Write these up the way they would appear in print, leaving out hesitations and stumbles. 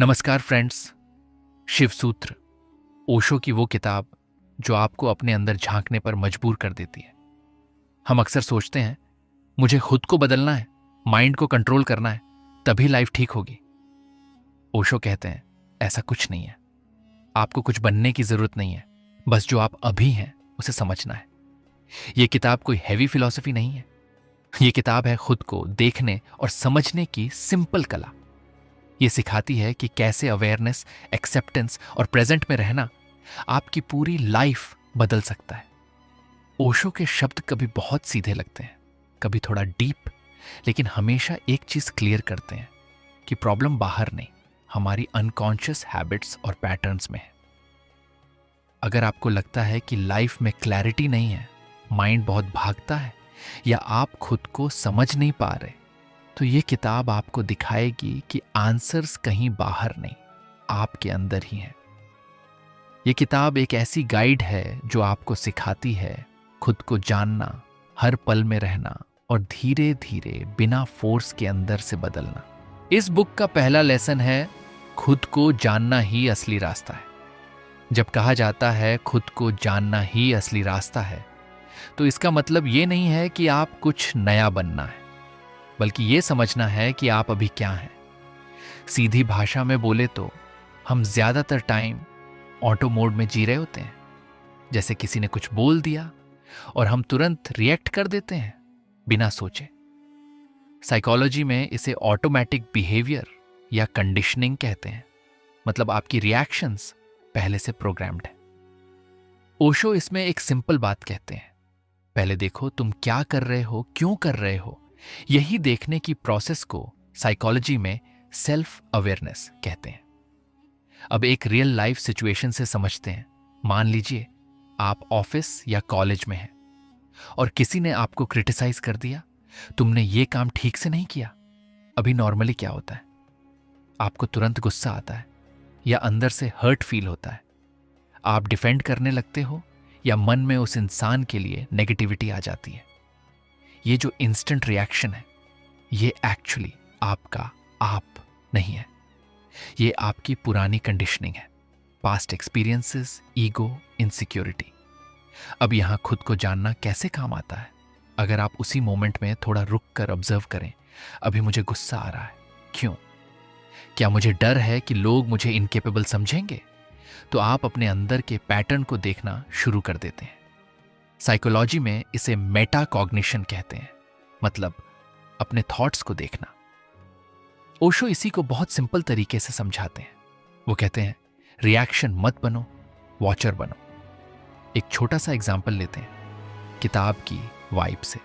नमस्कार फ्रेंड्स। शिवसूत्र, ओशो की वो किताब जो आपको अपने अंदर झांकने पर मजबूर कर देती है। हम अक्सर सोचते हैं मुझे खुद को बदलना है, माइंड को कंट्रोल करना है, तभी लाइफ ठीक होगी। ओशो कहते हैं ऐसा कुछ नहीं है। आपको कुछ बनने की जरूरत नहीं है, बस जो आप अभी हैं उसे समझना है। यह किताब कोई हैवी फिलॉसफी नहीं है। यह किताब है खुद को देखने और समझने की सिंपल कला। ये सिखाती है कि कैसे अवेयरनेस, एक्सेप्टेंस और प्रेजेंट में रहना आपकी पूरी लाइफ बदल सकता है। ओशो के शब्द कभी बहुत सीधे लगते हैं, कभी थोड़ा डीप, लेकिन हमेशा एक चीज क्लियर करते हैं कि प्रॉब्लम बाहर नहीं, हमारी अनकॉन्शियस हैबिट्स और पैटर्न्स में है। अगर आपको लगता है कि लाइफ में क्लैरिटी नहीं है, माइंड बहुत भागता है, या आप खुद को समझ नहीं पा रहे, तो ये किताब आपको दिखाएगी कि आंसर्स कहीं बाहर नहीं, आपके अंदर ही हैं। ये किताब एक ऐसी गाइड है जो आपको सिखाती है खुद को जानना, हर पल में रहना और धीरे धीरे बिना फोर्स के अंदर से बदलना। इस बुक का पहला लेसन है खुद को जानना ही असली रास्ता है। जब कहा जाता है खुद को जानना ही असली रास्ता है, तो इसका मतलब ये नहीं है कि आप कुछ नया बनना है, बल्कि ये समझना है कि आप अभी क्या हैं। सीधी भाषा में बोले तो हम ज्यादातर टाइम ऑटो मोड में जी रहे होते हैं। जैसे किसी ने कुछ बोल दिया और हम तुरंत रिएक्ट कर देते हैं बिना सोचे। साइकोलॉजी में इसे ऑटोमेटिक बिहेवियर या कंडीशनिंग कहते हैं। मतलब आपकी रिएक्शंस पहले से प्रोग्राम्ड है। ओशो इसमें एक सिंपल बात कहते हैं, पहले देखो तुम क्या कर रहे हो, क्यों कर रहे हो। यही देखने की प्रोसेस को साइकोलॉजी में सेल्फ अवेयरनेस कहते हैं। अब एक रियल लाइफ सिचुएशन से समझते हैं। मान लीजिए आप ऑफिस या कॉलेज में हैं और किसी ने आपको क्रिटिसाइज कर दिया, तुमने ये काम ठीक से नहीं किया। अभी नॉर्मली क्या होता है, आपको तुरंत गुस्सा आता है या अंदर से हर्ट फील होता है। आप डिफेंड करने लगते हो या मन में उस इंसान के लिए नेगेटिविटी आ जाती है। ये जो इंस्टेंट रिएक्शन है, ये एक्चुअली आपका आप नहीं है। ये आपकी पुरानी कंडीशनिंग है, पास्ट एक्सपीरियंसेस, ईगो, इनसिक्योरिटी। अब यहां खुद को जानना कैसे काम आता है? अगर आप उसी मोमेंट में थोड़ा रुक कर ऑब्जर्व करें, अभी मुझे गुस्सा आ रहा है, क्यों? क्या मुझे डर है कि लोग मुझे इनकेपेबल समझेंगे? तो आप अपने अंदर के पैटर्न को देखना शुरू कर देते हैं। साइकोलॉजी में इसे मेटा कॉग्निशन कहते हैं, मतलब अपने थॉट्स को देखना। ओशो इसी को बहुत सिंपल तरीके से समझाते हैं। वो कहते हैं रिएक्शन मत बनो, वॉचर बनो। एक छोटा सा एग्जाम्पल लेते हैं किताब की वाइब से।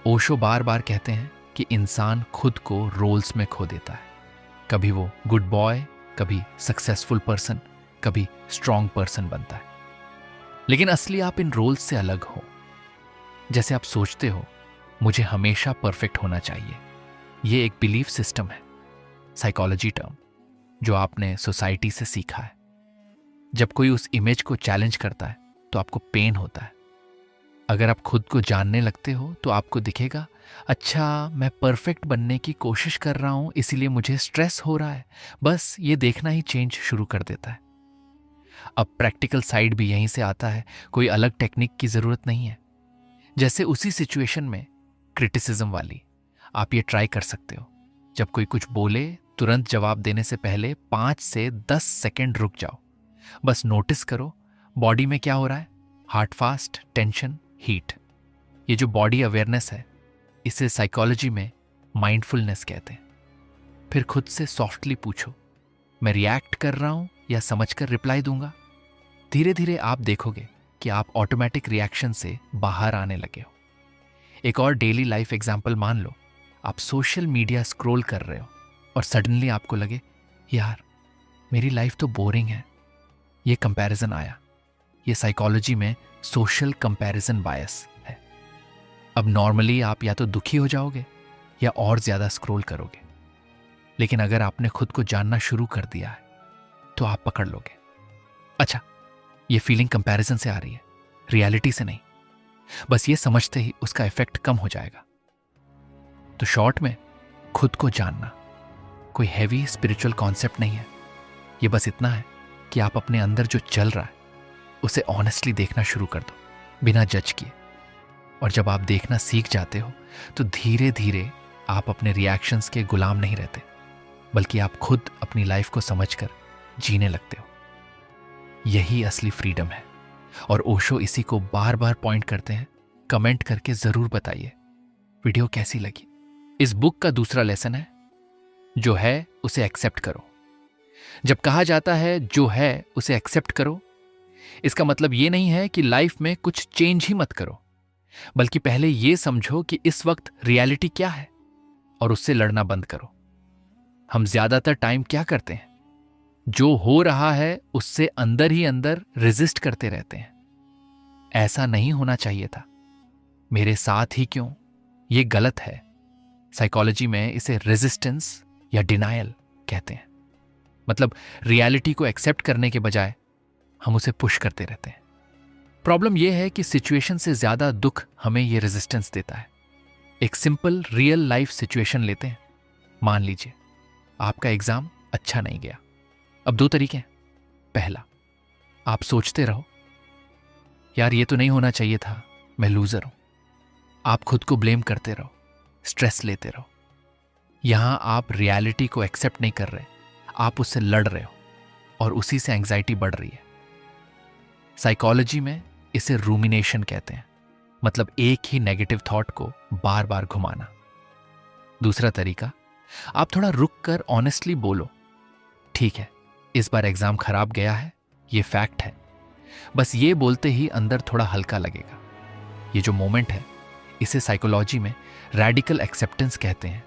ओशो बार बार कहते हैं कि इंसान खुद को रोल्स में खो देता है। कभी वो गुड बॉय, कभी सक्सेसफुल पर्सन, कभी स्ट्रॉन्ग पर्सन बनता है। लेकिन असली आप इन रोल्स से अलग हो। जैसे आप सोचते हो मुझे हमेशा परफेक्ट होना चाहिए। ये एक बिलीफ सिस्टम है, साइकोलॉजी टर्म, जो आपने सोसाइटी से सीखा है। जब कोई उस इमेज को चैलेंज करता है तो आपको पेन होता है। अगर आप खुद को जानने लगते हो तो आपको दिखेगा, अच्छा मैं परफेक्ट बनने की कोशिश कर रहा हूं, इसीलिए मुझे स्ट्रेस हो रहा है। बस ये देखना ही चेंज शुरू कर देता है। अब प्रैक्टिकल साइड भी यहीं से आता है। कोई अलग टेक्निक की जरूरत नहीं है। जैसे उसी सिचुएशन में क्रिटिसिज्म वाली, आप ये ट्राई कर सकते हो। जब कोई कुछ बोले, तुरंत जवाब देने से पहले 5 से 10 सेकंड रुक जाओ। बस नोटिस करो बॉडी में क्या हो रहा है, हार्ट फास्ट, टेंशन, हीट। ये जो बॉडी अवेयरनेस है, इसे साइकोलॉजी में माइंडफुलनेस कहते हैं। फिर खुद से सॉफ्टली पूछो, मैं रिएक्ट कर रहा हूं या समझकर रिप्लाई दूंगा? धीरे धीरे आप देखोगे कि आप ऑटोमेटिक रिएक्शन से बाहर आने लगे हो। एक और डेली लाइफ एग्जाम्पल मान लो, आप सोशल मीडिया स्क्रॉल कर रहे हो और सडनली आपको लगे, यार मेरी लाइफ तो बोरिंग है। ये कंपैरिजन आया। ये साइकोलॉजी में सोशल कंपैरिजन बायस है। अब नॉर्मली आप या तो दुखी हो जाओगे या और ज्यादा स्क्रॉल करोगे। लेकिन अगर आपने खुद को जानना शुरू कर दिया है तो आप पकड़ लोगे, अच्छा ये फीलिंग कंपैरिजन से आ रही है, रियलिटी से नहीं। बस ये समझते ही उसका इफेक्ट कम हो जाएगा। तो शॉर्ट में खुद को जानना, कोई हैवी स्पिरिचुअल कॉन्सेप्ट नहीं है। ये बस इतना है कि आप अपने अंदर जो चल रहा है उसे ऑनेस्टली देखना शुरू कर दो, बिना जज किए। और जब आप देखना सीख जाते हो तो धीरे धीरे आप अपने रिएक्शंस के गुलाम नहीं रहते, बल्कि आप खुद अपनी लाइफ को समझकर जीने लगते हो। यही असली फ्रीडम है, और ओशो इसी को बार बार पॉइंट करते हैं। कमेंट करके जरूर बताइए वीडियो कैसी लगी। इस बुक का दूसरा लेसन है, जो है उसे एक्सेप्ट करो। जब कहा जाता है जो है उसे एक्सेप्ट करो, इसका मतलब ये नहीं है कि लाइफ में कुछ चेंज ही मत करो, बल्कि पहले ये समझो कि इस वक्त रियलिटी क्या है और उससे लड़ना बंद करो। हम ज्यादातर टाइम क्या करते हैं, जो हो रहा है उससे अंदर ही अंदर रेजिस्ट करते रहते हैं। ऐसा नहीं होना चाहिए था, मेरे साथ ही क्यों, ये गलत है। साइकोलॉजी में इसे रेजिस्टेंस या डिनायल कहते हैं। मतलब रियलिटी को एक्सेप्ट करने के बजाय हम उसे पुश करते रहते हैं। प्रॉब्लम यह है कि सिचुएशन से ज्यादा दुख हमें यह रेजिस्टेंस देता है। एक सिंपल रियल लाइफ सिचुएशन लेते हैं। मान लीजिए आपका एग्जाम अच्छा नहीं गया। अब दो तरीके हैं। पहला, आप सोचते रहो यार ये तो नहीं होना चाहिए था, मैं लूजर हूं। आप खुद को ब्लेम करते रहो, स्ट्रेस लेते रहो। यहां आप रियलिटी को एक्सेप्ट नहीं कर रहे, आप उससे लड़ रहे हो और उसी से एंग्जाइटी बढ़ रही है। साइकोलॉजी में इसे रूमिनेशन कहते हैं, मतलब एक ही नेगेटिव थॉट को बार बार घुमाना। दूसरा तरीका, आप थोड़ा रुक कर ऑनेस्टली बोलो, ठीक है इस बार एग्जाम खराब गया है, ये फैक्ट है। बस ये बोलते ही अंदर थोड़ा हल्का लगेगा। ये जो मोमेंट है इसे साइकोलॉजी में रैडिकल एक्सेप्टेंस कहते हैं,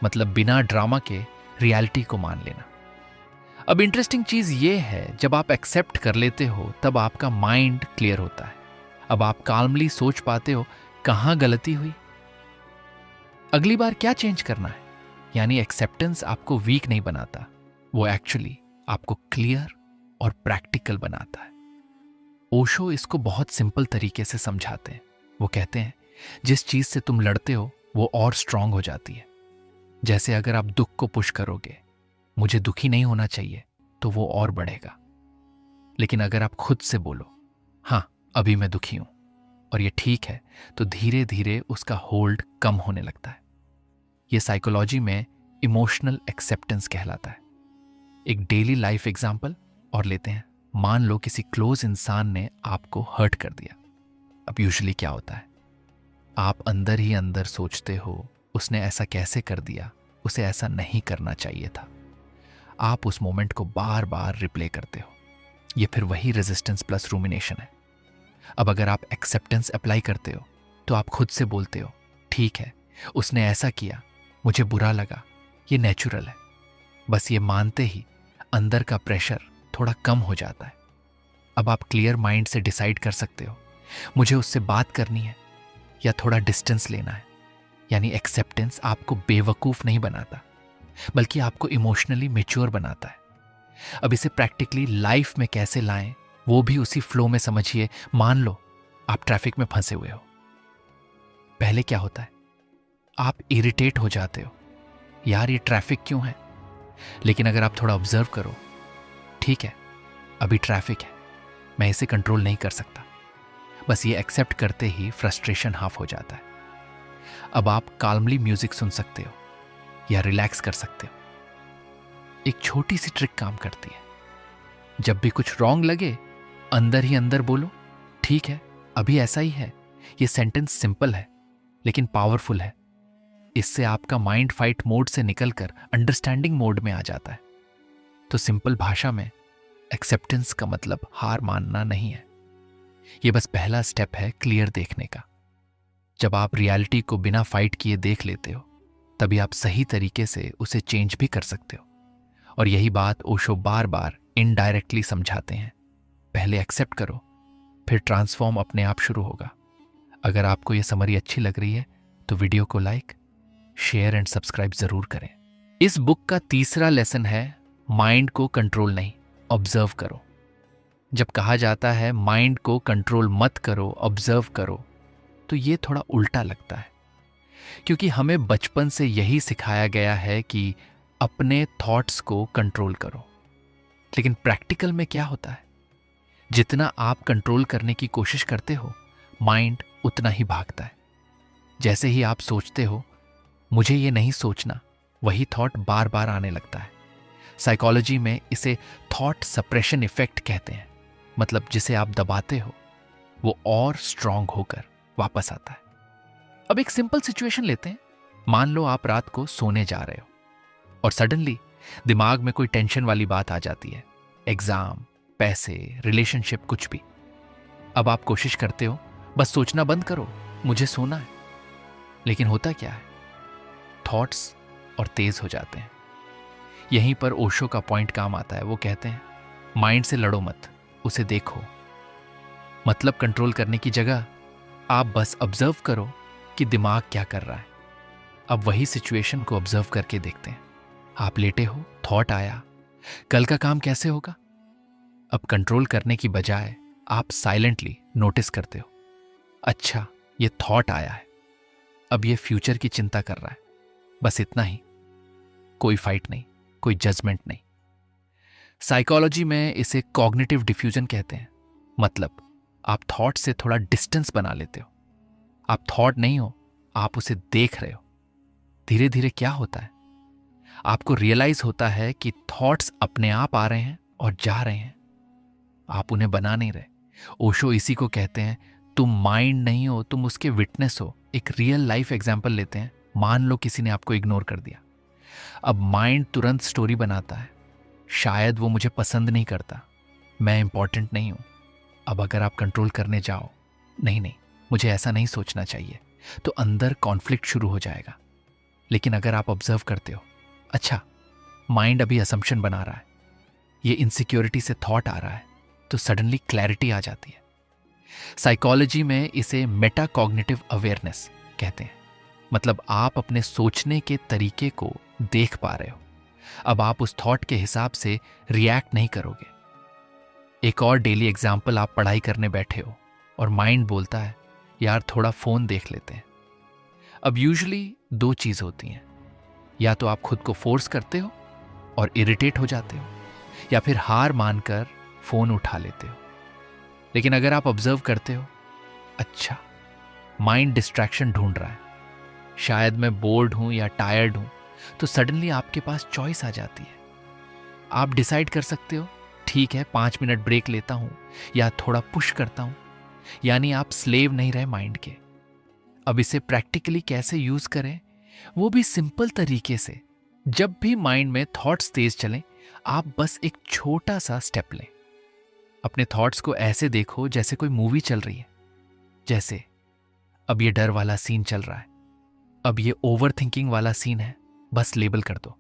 मतलब बिना ड्रामा के रियलिटी को मान लेना। अब इंटरेस्टिंग चीज ये है, जब आप एक्सेप्ट कर लेते हो तब आपका माइंड क्लियर होता है। अब आप काल्मली सोच पाते हो कहां गलती हुई, अगली बार क्या चेंज करना है। यानी एक्सेप्टेंस आपको वीक नहीं बनाता, वो एक्चुअली आपको क्लियर और प्रैक्टिकल बनाता है। ओशो इसको बहुत सिंपल तरीके से समझाते हैं। वो कहते हैं जिस चीज से तुम लड़ते हो वो और स्ट्रांग हो जाती है। जैसे अगर आप दुख को पुश करोगे, मुझे दुखी नहीं होना चाहिए, तो वो और बढ़ेगा। लेकिन अगर आप खुद से बोलो हाँ अभी मैं दुखी हूं और ये ठीक है, तो धीरे धीरे उसका होल्ड कम होने लगता है। ये साइकोलॉजी में इमोशनल एक्सेप्टेंस कहलाता है। एक डेली लाइफ एग्जाम्पल और लेते हैं। मान लो किसी क्लोज इंसान ने आपको हर्ट कर दिया। अब यूजुअली क्या होता है, आप अंदर ही अंदर सोचते हो उसने ऐसा कैसे कर दिया, उसे ऐसा नहीं करना चाहिए था। आप उस मोमेंट को बार बार रिप्ले करते हो। ये फिर वही रेजिस्टेंस प्लस रूमिनेशन है। अब अगर आप एक्सेप्टेंस अप्लाई करते हो तो आप खुद से बोलते हो ठीक है उसने ऐसा किया, मुझे बुरा लगा, ये नेचुरल है। बस ये मानते ही अंदर का प्रेशर थोड़ा कम हो जाता है। अब आप क्लियर माइंड से डिसाइड कर सकते हो मुझे उससे बात करनी है या थोड़ा डिस्टेंस लेना है। यानी एक्सेप्टेंस आपको बेवकूफ नहीं बनाता, बल्कि आपको इमोशनली मैच्योर बनाता है। अब इसे प्रैक्टिकली लाइफ में कैसे लाएं, वो भी उसी फ्लो में समझिए। मान लो आप ट्रैफिक में फंसे हुए हो। पहले क्या होता है, आप इरिटेट हो जाते हो, यार ये ट्रैफिक क्यों है। लेकिन अगर आप थोड़ा ऑब्जर्व करो, ठीक है अभी ट्रैफिक है, मैं इसे कंट्रोल नहीं कर सकता। बस ये एक्सेप्ट करते ही फ्रस्ट्रेशन हाफ हो जाता है। अब आप काल्मली म्यूजिक सुन सकते हो या रिलैक्स कर सकते हो। एक छोटी सी ट्रिक काम करती है। जब भी कुछ रॉन्ग लगे, अंदर ही अंदर बोलो ठीक है अभी ऐसा ही है। ये सेंटेंस सिंपल है लेकिन पावरफुल है। इससे आपका माइंड फाइट मोड से निकलकर अंडरस्टैंडिंग मोड में आ जाता है। तो सिंपल भाषा में एक्सेप्टेंस का मतलब हार मानना नहीं है। ये बस पहला स्टेप है क्लियर देखने का। जब आप रियलिटी को बिना फाइट किए देख लेते हो, तभी आप सही तरीके से उसे चेंज भी कर सकते हो। और यही बात ओशो बार बार इनडायरेक्टली समझाते हैं। पहले एक्सेप्ट करो, फिर ट्रांसफॉर्म अपने आप शुरू होगा। अगर आपको यह समरी अच्छी लग रही है तो वीडियो को लाइक, शेयर एंड सब्सक्राइब जरूर करें। इस बुक का तीसरा लेसन है माइंड को कंट्रोल नहीं, ऑब्जर्व करो। जब कहा जाता है माइंड को कंट्रोल मत करो, ऑब्जर्व करो, तो ये थोड़ा उल्टा लगता है, क्योंकि हमें बचपन से यही सिखाया गया है कि अपने थॉट्स को कंट्रोल करो। लेकिन प्रैक्टिकल में क्या होता है, जितना आप कंट्रोल करने की कोशिश करते हो, माइंड उतना ही भागता है। जैसे ही आप सोचते हो मुझे ये नहीं सोचना, वही थॉट बार बार आने लगता है। साइकोलॉजी में इसे थॉट सप्रेशन इफेक्ट कहते हैं। मतलब जिसे आप दबाते हो वो और स्ट्रांग होकर वापस आता है। अब एक सिंपल सिचुएशन लेते हैं। मान लो आप रात को सोने जा रहे हो और सडनली दिमाग में कोई टेंशन वाली बात आ जाती है, एग्जाम, पैसे, रिलेशनशिप, कुछ भी। अब आप कोशिश करते हो बस सोचना बंद करो, मुझे सोना है। लेकिन होता क्या है, थॉट्स और तेज हो जाते हैं। यहीं पर ओशो का पॉइंट काम आता है। वो कहते हैं माइंड से लड़ो मत, उसे देखो। मतलब कंट्रोल करने की जगह आप बस ऑब्जर्व करो कि दिमाग क्या कर रहा है। अब वही सिचुएशन को ऑब्जर्व करके देखते हैं। आप लेटे हो, थॉट आया, कल का काम कैसे होगा। अब कंट्रोल करने की बजाय आप साइलेंटली नोटिस करते हो, अच्छा ये थॉट आया है, अब ये फ्यूचर की चिंता कर रहा है। बस इतना ही, कोई फाइट नहीं, कोई जजमेंट नहीं। साइकोलॉजी में इसे कॉग्निटिव डिफ्यूजन कहते हैं। मतलब आप थॉट से थोड़ा डिस्टेंस बना लेते हो। आप थॉट नहीं हो, आप उसे देख रहे हो। धीरे धीरे क्या होता है, आपको रियलाइज होता है कि थॉट्स अपने आप आ रहे हैं और जा रहे हैं, आप उन्हें बना नहीं रहे। ओशो इसी को कहते हैं तुम माइंड नहीं हो, तुम उसके विटनेस हो। एक रियल लाइफ एग्जाम्पल लेते हैं। मान लो किसी ने आपको इग्नोर कर दिया। अब माइंड तुरंत स्टोरी बनाता है, शायद वो मुझे पसंद नहीं करता, मैं इंपॉर्टेंट नहीं हूं। अब अगर आप कंट्रोल करने जाओ, नहीं नहीं मुझे ऐसा नहीं सोचना चाहिए, तो अंदर कॉन्फ्लिक्ट शुरू हो जाएगा। लेकिन अगर आप ऑब्जर्व करते हो, अच्छा माइंड अभी असम्पशन बना रहा है, ये इनसिक्योरिटी से थॉट आ रहा है, तो सडनली क्लैरिटी आ जाती है। साइकोलॉजी में इसे मेटाकॉग्निटिव अवेयरनेस कहते हैं। मतलब आप अपने सोचने के तरीके को देख पा रहे हो। अब आप उस थॉट के हिसाब से रिएक्ट नहीं करोगे। एक और डेली एग्जाम्पल, आप पढ़ाई करने बैठे हो और माइंड बोलता है यार थोड़ा फोन देख लेते हैं। अब यूजुअली दो चीज होती हैं, या तो आप खुद को फोर्स करते हो और इरिटेट हो जाते हो, या फिर हार मानकर फोन उठा लेते हो। लेकिन अगर आप ऑब्जर्व करते हो, अच्छा माइंड डिस्ट्रैक्शन ढूंढ रहा है, शायद मैं बोर्ड हूं या टायर्ड हूं, तो सडनली आपके पास चॉइस आ जाती है। आप डिसाइड कर सकते हो ठीक है 5 मिनट ब्रेक लेता हूं या थोड़ा पुश करता हूं। यानी आप स्लेव नहीं रहे माइंड के। अब इसे प्रैक्टिकली कैसे यूज करें, वो भी सिंपल तरीके से। जब भी माइंड में थॉट्स तेज चलें, आप बस एक छोटा सा स्टेप लें। अपने थॉट्स को ऐसे देखो जैसे कोई मूवी चल रही है। जैसे अब ये डर वाला सीन चल रहा है, अब ये ओवर थिंकिंग वाला सीन है, बस लेबल कर दो।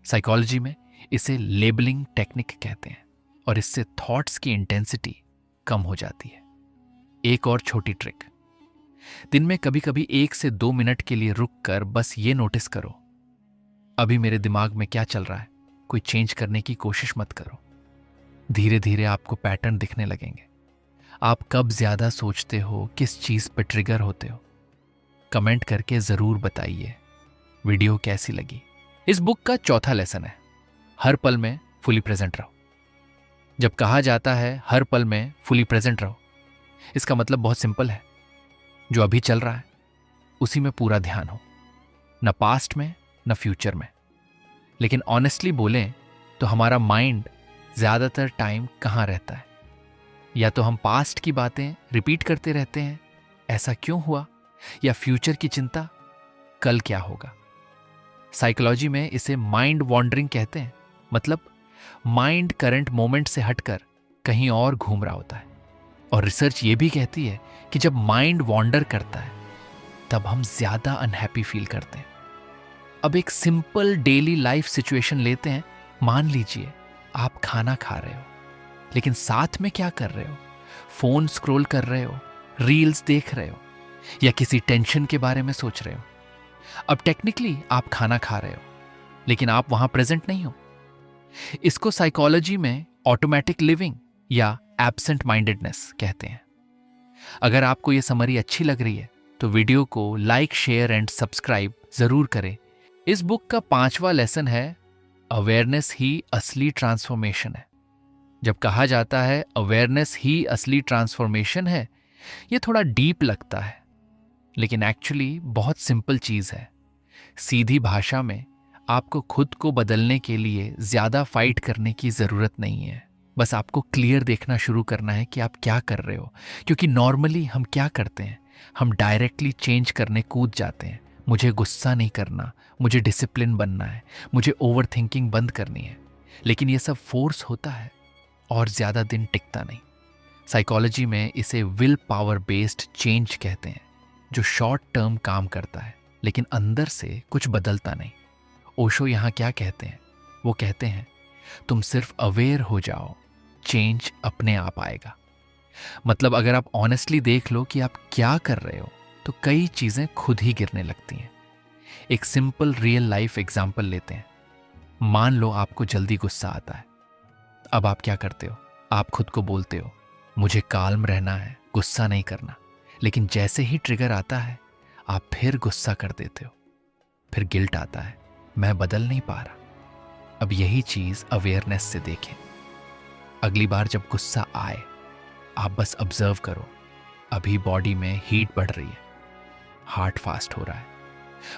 साइकोलॉजी में इसे लेबलिंग टेक्निक कहते हैं और इससे थॉट्स की इंटेंसिटी कम हो जाती है। एक और छोटी ट्रिक, दिन में कभी कभी 1 से 2 मिनट के लिए रुक कर बस ये नोटिस करो, अभी मेरे दिमाग में क्या चल रहा है। कोई चेंज करने की कोशिश मत करो। धीरे धीरे आपको पैटर्न दिखने लगेंगे। आप कब ज्यादा सोचते हो, किस चीज पर ट्रिगर होते हो। कमेंट करके जरूर बताइए वीडियो कैसी लगी। इस बुक का चौथा लेसन है, हर पल में फुली प्रेजेंट रहो। जब कहा जाता है हर पल में फुली प्रेजेंट रहो, इसका मतलब बहुत सिंपल है, जो अभी चल रहा है उसी में पूरा ध्यान हो, न पास्ट में न फ्यूचर में। लेकिन ऑनेस्टली बोलें तो हमारा माइंड ज्यादातर टाइम कहाँ रहता है, या तो हम पास्ट की बातें रिपीट करते रहते हैं, ऐसा क्यों हुआ, या फ्यूचर की चिंता, कल क्या होगा। साइकोलॉजी में इसे माइंड वॉन्डरिंग कहते हैं। मतलब माइंड करंट मोमेंट से हटकर कहीं और घूम रहा होता है। और रिसर्च ये भी कहती है कि जब माइंड वॉन्डर करता है तब हम ज्यादा अनहैप्पी फील करते हैं। अब एक सिंपल डेली लाइफ सिचुएशन लेते हैं। मान लीजिए आप खाना खा रहे हो, लेकिन साथ में क्या कर रहे हो, फोन स्क्रॉल कर रहे हो, रील्स देख रहे हो, या किसी टेंशन के बारे में सोच रहे हो। अब टेक्निकली आप खाना खा रहे हो, लेकिन आप वहां प्रेजेंट नहीं हो। इसको साइकोलॉजी में ऑटोमेटिक लिविंग या एब्सेंट माइंडेडनेस कहते हैं। अगर आपको यह समरी अच्छी लग रही है तो वीडियो को लाइक, शेयर एंड सब्सक्राइब जरूर करें इस बुक का 5वां लेसन है अवेयरनेस ही असली ट्रांसफॉर्मेशन है। जब कहा जाता है अवेयरनेस ही असली ट्रांसफॉर्मेशन है, ये थोड़ा डीप लगता है, लेकिन एक्चुअली बहुत सिंपल चीज है। सीधी भाषा में आपको खुद को बदलने के लिए ज्यादा फाइट करने की जरूरत नहीं है। बस आपको क्लियर देखना शुरू करना है कि आप क्या कर रहे हो। क्योंकि नॉर्मली हम क्या करते हैं, हम डायरेक्टली चेंज करने कूद जाते हैं। मुझे गुस्सा नहीं करना, मुझे डिसिप्लिन बनना है, मुझे ओवर थिंकिंग बंद करनी है। लेकिन ये सब फोर्स होता है और ज्यादा दिन टिकता नहीं। साइकोलॉजी में इसे विल पावर बेस्ड चेंज कहते हैं, जो शॉर्ट टर्म काम करता है लेकिन अंदर से कुछ बदलता नहीं। ओशो यहाँ क्या कहते हैं? वो कहते हैं तुम सिर्फ अवेयर हो जाओ, चेंज अपने आप आएगा। मतलब अगर आप ऑनेस्टली देख लो कि आप क्या कर रहे हो, तो कई चीजें खुद ही गिरने लगती हैं। एक सिंपल रियल लाइफ एग्जाम्पल लेते हैं। मान लो आपको जल्दी गुस्सा आता है। अब आप क्या करते हो? आप खुद को बोलते हो मुझे काल्म रहना है, गुस्सा नहीं करना। लेकिन जैसे ही ट्रिगर आता है, आप फिर गुस्सा कर देते हो। फिर गिल्ट आता है, मैं बदल नहीं पा रहा। अब यही चीज अवेयरनेस से देखें। अगली बार जब गुस्सा आए, आप बस ऑब्जर्व करो, अभी बॉडी में हीट बढ़ रही है, हार्ट फास्ट हो रहा है,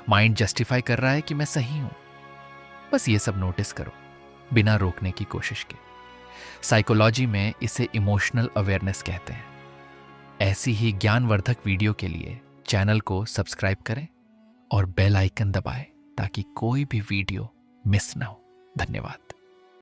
माइंड जस्टिफाई कर रहा है कि मैं सही हूं। बस ये सब नोटिस करो, बिना रोकने की कोशिश के। साइकोलॉजी में इसे इमोशनल अवेयरनेस कहते हैं। ऐसी ही ज्ञानवर्धक वीडियो के लिए चैनल को सब्सक्राइब करें और बेल आइकन दबाएं ताकि कोई भी वीडियो मिस ना हो। धन्यवाद।